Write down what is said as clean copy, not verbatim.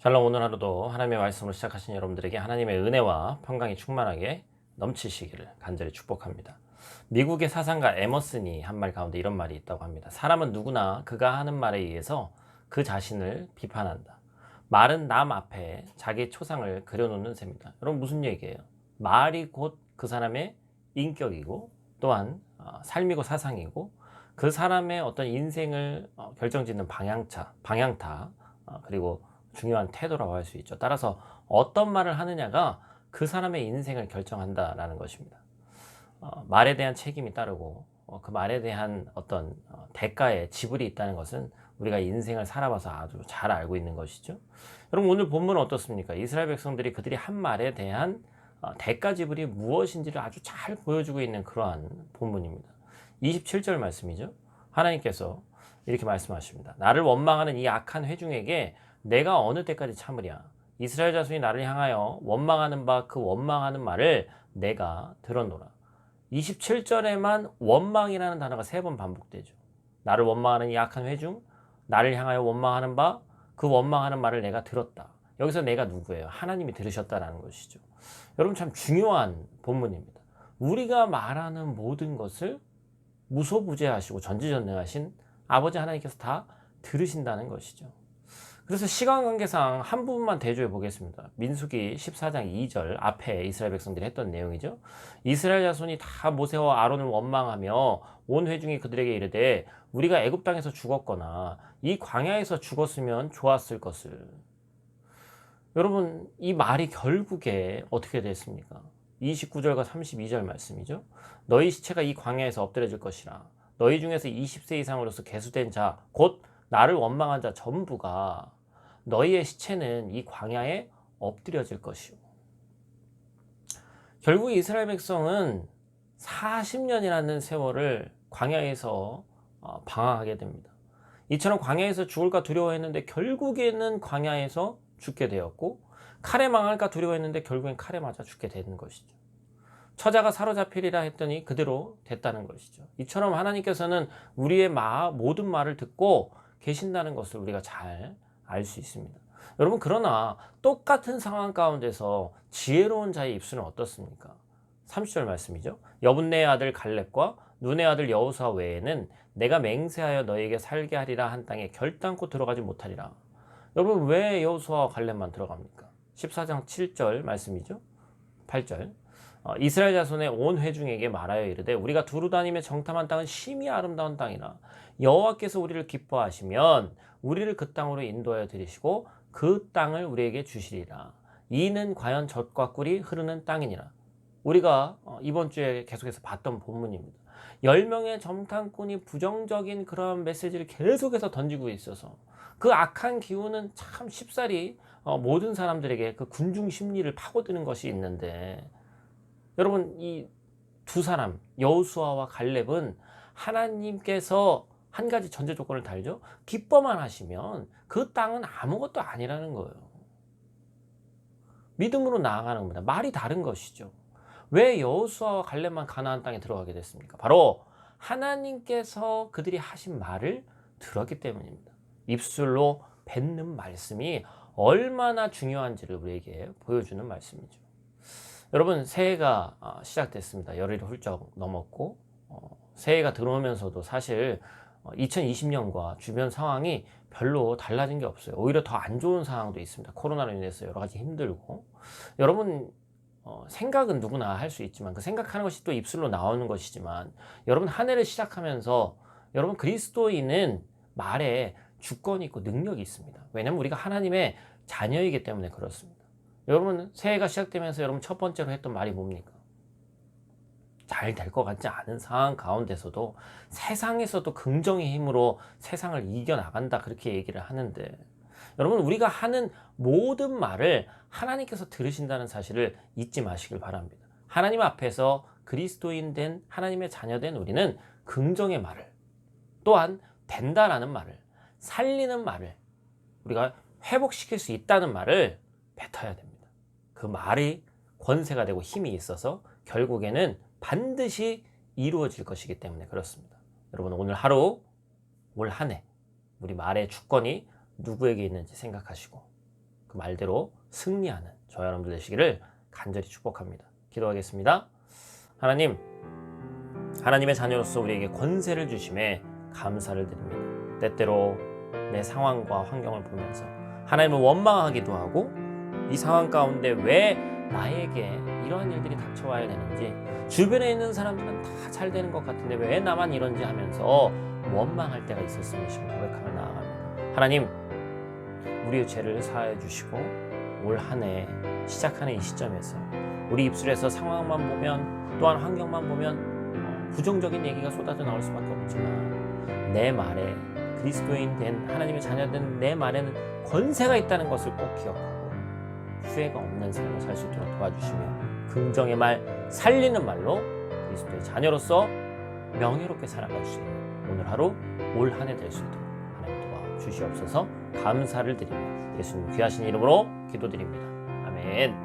샬롬. 오늘 하루도 하나님의 말씀으로 시작하신 여러분들에게 하나님의 은혜와 평강이 충만하게 넘치시기를 간절히 축복합니다. 미국의 사상가 에머슨이 한 말 가운데 이런 말이 있다고 합니다. 사람은 누구나 그가 하는 말에 의해서 그 자신을 비판한다. 말은 남 앞에 자기 초상을 그려놓는 셈이다. 여러분, 무슨 얘기예요? 말이 곧 그 사람의 인격이고 또한 삶이고 사상이고 그 사람의 어떤 인생을 결정짓는 방향타, 그리고 중요한 태도라고 할 수 있죠. 따라서 어떤 말을 하느냐가 그 사람의 인생을 결정한다라는 것입니다. 말에 대한 책임이 따르고 그 말에 대한 어떤 대가의 지불이 있다는 것은 우리가 인생을 살아봐서 아주 잘 알고 있는 것이죠. 여러분, 오늘 본문은 어떻습니까? 이스라엘 백성들이 그들이 한 말에 대한 대가 지불이 무엇인지를 아주 잘 보여주고 있는 그러한 본문입니다. 27절 말씀이죠. 하나님께서 이렇게 말씀하십니다. 나를 원망하는 이 악한 회중에게 내가 어느 때까지 참으랴. 이스라엘 자손이 나를 향하여 원망하는 바 그 원망하는 말을 내가 들었노라. 27절에만 원망이라는 단어가 3번 반복되죠. 나를 원망하는 이 악한 회중, 나를 향하여 원망하는 바 그 원망하는 말을 내가 들었다. 여기서 내가 누구예요? 하나님이 들으셨다라는 것이죠. 여러분, 참 중요한 본문입니다. 우리가 말하는 모든 것을 무소부재하시고 전지전능하신 아버지 하나님께서 다 들으신다는 것이죠. 그래서 시간 관계상 한 부분만 대조해 보겠습니다. 민수기 14장 2절 앞에 이스라엘 백성들이 했던 내용이죠. 이스라엘 자손이 다 모세와 아론을 원망하며 온 회중이 그들에게 이르되 우리가 애굽 땅에서 죽었거나 이 광야에서 죽었으면 좋았을 것을. 여러분, 이 말이 결국에 어떻게 됐습니까? 29절과 32절 말씀이죠. 너희 시체가 이 광야에서 엎드려질 것이라. 너희 중에서 20세 이상으로서 계수된 자, 곧 나를 원망한 자 전부가 너희의 시체는 이 광야에 엎드려질 것이오. 결국 이스라엘 백성은 40년이라는 세월을 광야에서 방황하게 됩니다. 이처럼 광야에서 죽을까 두려워했는데 결국에는 광야에서 죽게 되었고, 칼에 망할까 두려워했는데 결국엔 칼에 맞아 죽게 되는 것이죠. 처자가 사로잡히리라 했더니 그대로 됐다는 것이죠. 이처럼 하나님께서는 우리의 모든 말을 듣고 계신다는 것을 우리가 잘 알 수 있습니다. 여러분, 그러나 똑같은 상황 가운데서 지혜로운 자의 입술은 어떻습니까? 30절 말씀이죠. 여분네의 아들 갈렙과 눈의 아들 여호수아 외에는 내가 맹세하여 너에게 살게 하리라 한 땅에 결단코 들어가지 못하리라. 여러분, 왜 여호수아와 갈렙만 들어갑니까? 14장 7절 말씀이죠. 8절. 이스라엘 자손의 온 회중에게 말하여 이르되 우리가 두루 다니며 정탐한 땅은 심히 아름다운 땅이라. 여호와께서 우리를 기뻐하시면 우리를 그 땅으로 인도하여 들이시고 그 땅을 우리에게 주시리라. 이는 과연 젖과 꿀이 흐르는 땅이니라. 우리가 이번 주에 계속해서 봤던 본문입니다. 10명의 정탐꾼이 부정적인 그런 메시지를 계속해서 던지고 있어서 그 악한 기운은 참 쉽사리 모든 사람들에게 그 군중 심리를 파고드는 것이 있는데, 여러분, 이 두 사람 여호수아와 갈렙은 하나님께서 한 가지 전제 조건을 달죠. 기뻐만 하시면 그 땅은 아무것도 아니라는 거예요. 믿음으로 나아가는 겁니다. 말이 다른 것이죠. 왜 여호수아와 갈렙만 가나안 땅에 들어가게 됐습니까? 바로 하나님께서 그들이 하신 말을 들었기 때문입니다. 입술로 뱉는 말씀이 얼마나 중요한지를 우리에게 보여주는 말씀이죠. 여러분, 새해가 시작됐습니다. 열흘이 훌쩍 넘었고, 새해가 들어오면서도 사실 2020년과 주변 상황이 별로 달라진 게 없어요. 오히려 더 안 좋은 상황도 있습니다. 코로나로 인해서 여러 가지 힘들고. 여러분, 생각은 누구나 할 수 있지만 그 생각하는 것이 또 입술로 나오는 것이지만, 여러분, 한 해를 시작하면서 여러분, 그리스도인은 말에 주권이 있고 능력이 있습니다. 왜냐하면 우리가 하나님의 자녀이기 때문에 그렇습니다. 여러분, 새해가 시작되면서 여러분 첫 번째로 했던 말이 뭡니까? 잘 될 것 같지 않은 상황 가운데서도 세상에서도 긍정의 힘으로 세상을 이겨나간다, 그렇게 얘기를 하는데, 여러분, 우리가 하는 모든 말을 하나님께서 들으신다는 사실을 잊지 마시길 바랍니다. 하나님 앞에서 그리스도인 된 하나님의 자녀된 우리는 긍정의 말을, 또한 된다라는 말을, 살리는 말을, 우리가 회복시킬 수 있다는 말을 뱉어야 됩니다. 그 말이 권세가 되고 힘이 있어서 결국에는 반드시 이루어질 것이기 때문에 그렇습니다. 여러분, 오늘 하루, 올 한 해 우리 말의 주권이 누구에게 있는지 생각하시고 그 말대로 승리하는 저와 여러분들 되시기를 간절히 축복합니다. 기도하겠습니다. 하나님, 하나님의 자녀로서 우리에게 권세를 주심에 감사를 드립니다. 때때로 내 상황과 환경을 보면서 하나님을 원망하기도 하고 이 상황 가운데 왜 나에게 이러한 일들이 닥쳐와야 되는지, 주변에 있는 사람들은 다 잘 되는 것 같은데 왜 나만 이런지 하면서 원망할 때가 있었음을 고백하며 나아갑니다. 하나님, 우리의 죄를 사하여 주시고 올 한 해 시작하는 이 시점에서 우리 입술에서 상황만 보면, 또한 환경만 보면 부정적인 얘기가 쏟아져 나올 수밖에 없지만 내 말에, 그리스도인 된 하나님의 자녀된 내 말에는 권세가 있다는 것을 꼭 기억하고 후회가 없는 삶을 살 수 있도록 도와주시며 긍정의 말, 살리는 말로 그리스도의 자녀로서 명예롭게 살아갈 수 있는 오늘 하루, 올 한 해 될 수 있도록 하나님 도와주시옵소서. 감사를 드리며 예수님 귀하신 이름으로 기도드립니다. 아멘.